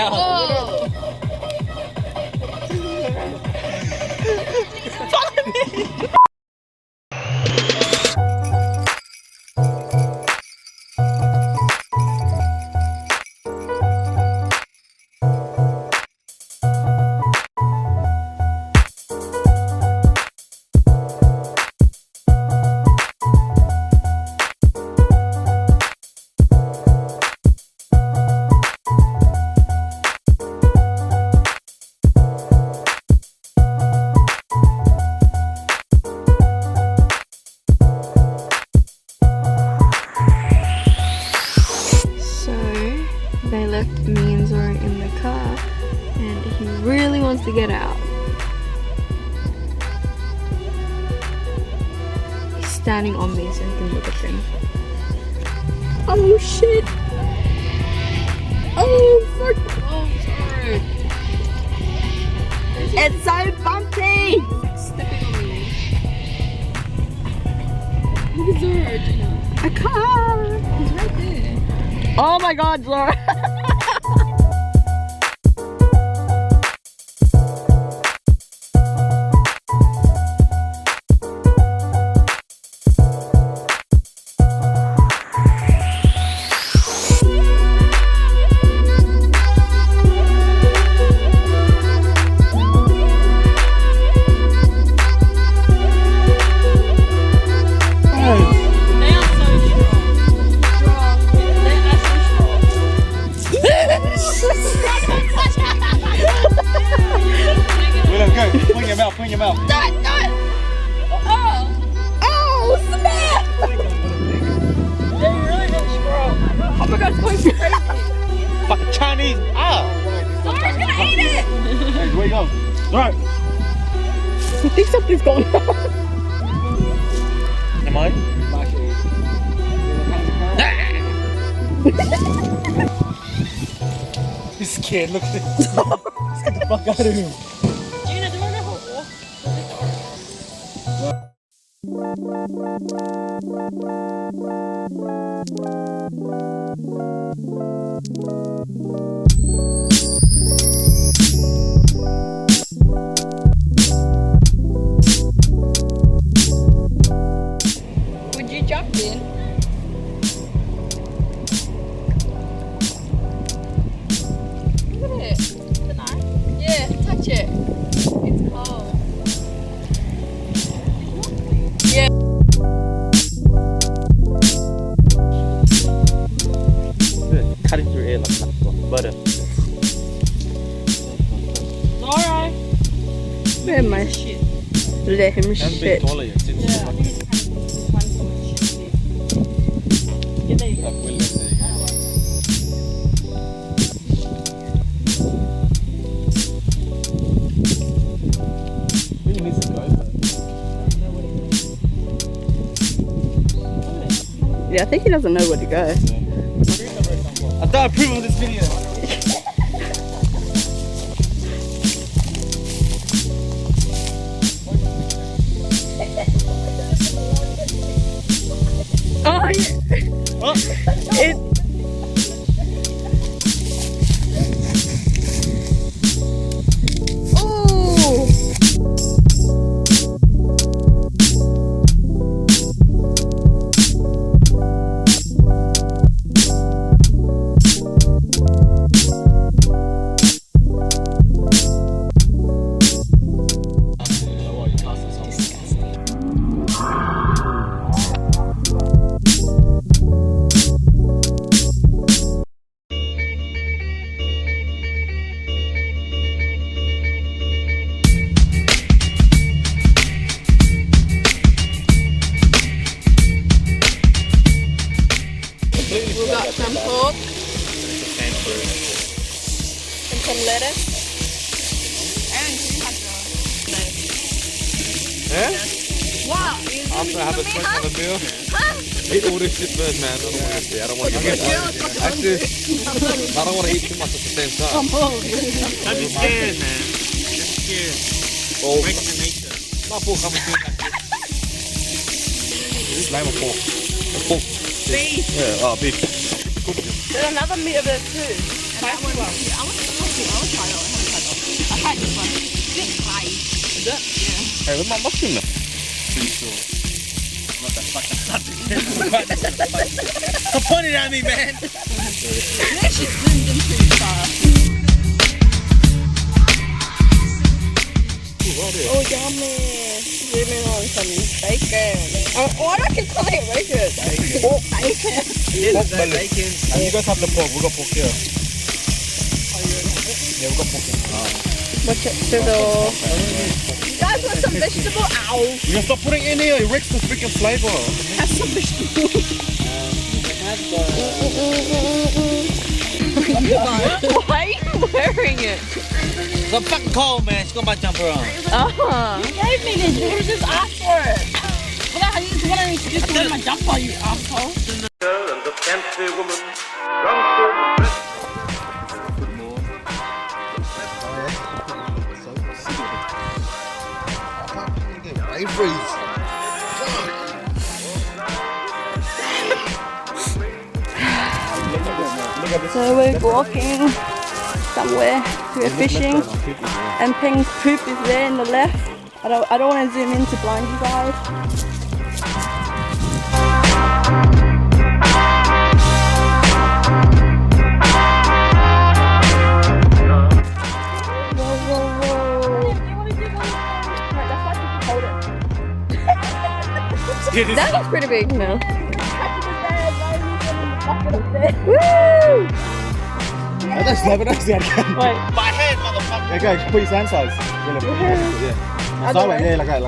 Oh. Follow me. They left me and Zora in the car and he really wants to get out. He's standing on me so he can look at them. Oh shit! Oh fuck! Oh, sorry. It's so bumpy! Stepping on me. Look at Zora, Gina. I can't! He's right there. Oh my god, Zora! Put in your mouth, put in your mouth. Do it, do it. Oh. Oh, snap! They're really strong. Oh my god, it's going crazy! Fucking Chinese. Ah! Zora's gonna eat it. Hey, where you go? Right. I think something's going on. Am I? He's scared, look at him. Let's get the fuck out of him. Gina, do you want to Would you jump in? Look at it. Is it nice? Yeah, touch it. It's cold. Yeah. Cut into your ear like that. Butter. Alright. Where am I? Shit. Let him That's shit. big taller. It's in Yeah, I think it's kind of one shit. Yeah, there you go. Really needs to go, Yeah, I think he doesn't know where to go. I don't approve of this video. Oh yeah! Oh. It... Oh! We've got some pork and some lettuce. And you have Yeah? Wow! I'm gonna have a $20 bill. Eat all this shit first, man. I don't want to get actually, I don't want to eat too much at the same time. Don't be scared, man. Don't be scared. Oh, Break the nature. my pork coming soon. This is lime or pork? A pork. beef. Yeah, beef. There's another meat of it too. And that one, I want to that? Yeah. Hey, where's my mushroom then? Pretty sure. Not that fucking subject. Stop pointing at me, man. You actually zoomed in pretty fast. Oh, yummy. Zooming on some bacon. Oh, why do I keep calling it bacon? Pork bacon. Pork bacon. And you guys have the pork. We got pork here. Yeah, we got pork here. Watch it fizzle. You guys want some vegetable? Ow. You can stop putting it in here. It wrecks the freaking flavor. Have some vegetable. Why are you wearing it? It's a fucking cold, man. She's got my jumper on. You gave me this. You just asked for it. Well, I just want to introduce you to my jumper, you asshole. And the fancy woman Brain freeze. So we're walking somewhere, we're fishing, and Peng's poop is there in the left. I don't want to zoom in to blind you guys. That looks pretty big now. Woo! That's never actually again. Wait. My head, motherfucker. Yeah, guys, put your hand size. Yeah. That's all right. Yeah, like that.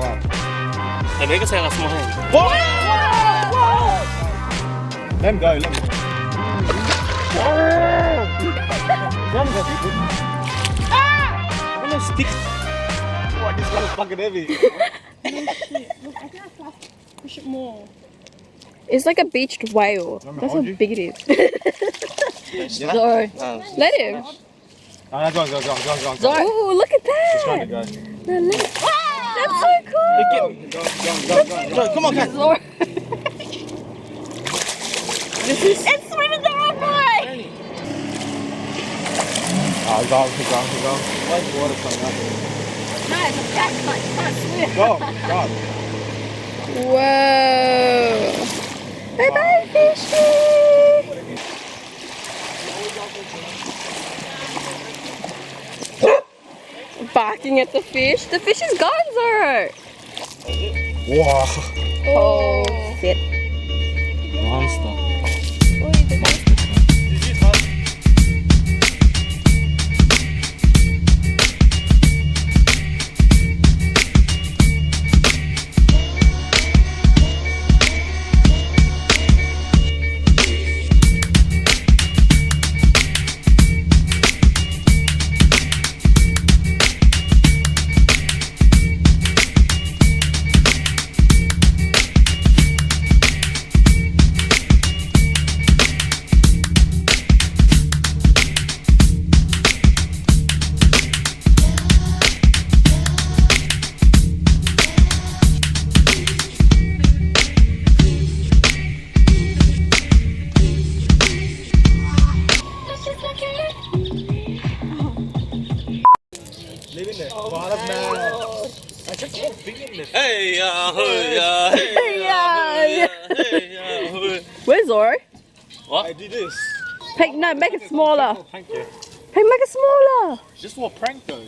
Hey, make us have a small hand. Let him go. Let him go. I'm gonna stick. Oh, this one is fucking heavy. Push it more. It's like a beached whale. That's how big it is. Sorry. Let him. Go on. Oh, look at Just trying to that. go. That's so cool. Go, come on, guys. It's swimming the wrong way! Keep going. Why is the water coming up? No, it's a backpack. You can't swim. Go. Whoa. Bye-bye, fishy. Barking at the fish. The fish is gone, Zoro. Wow. Oh, shit. Monster. Where's Zoro? What? Hey, do this. Peg, no, make it smaller. Thank you. Peg, make it smaller. Just for a prank though.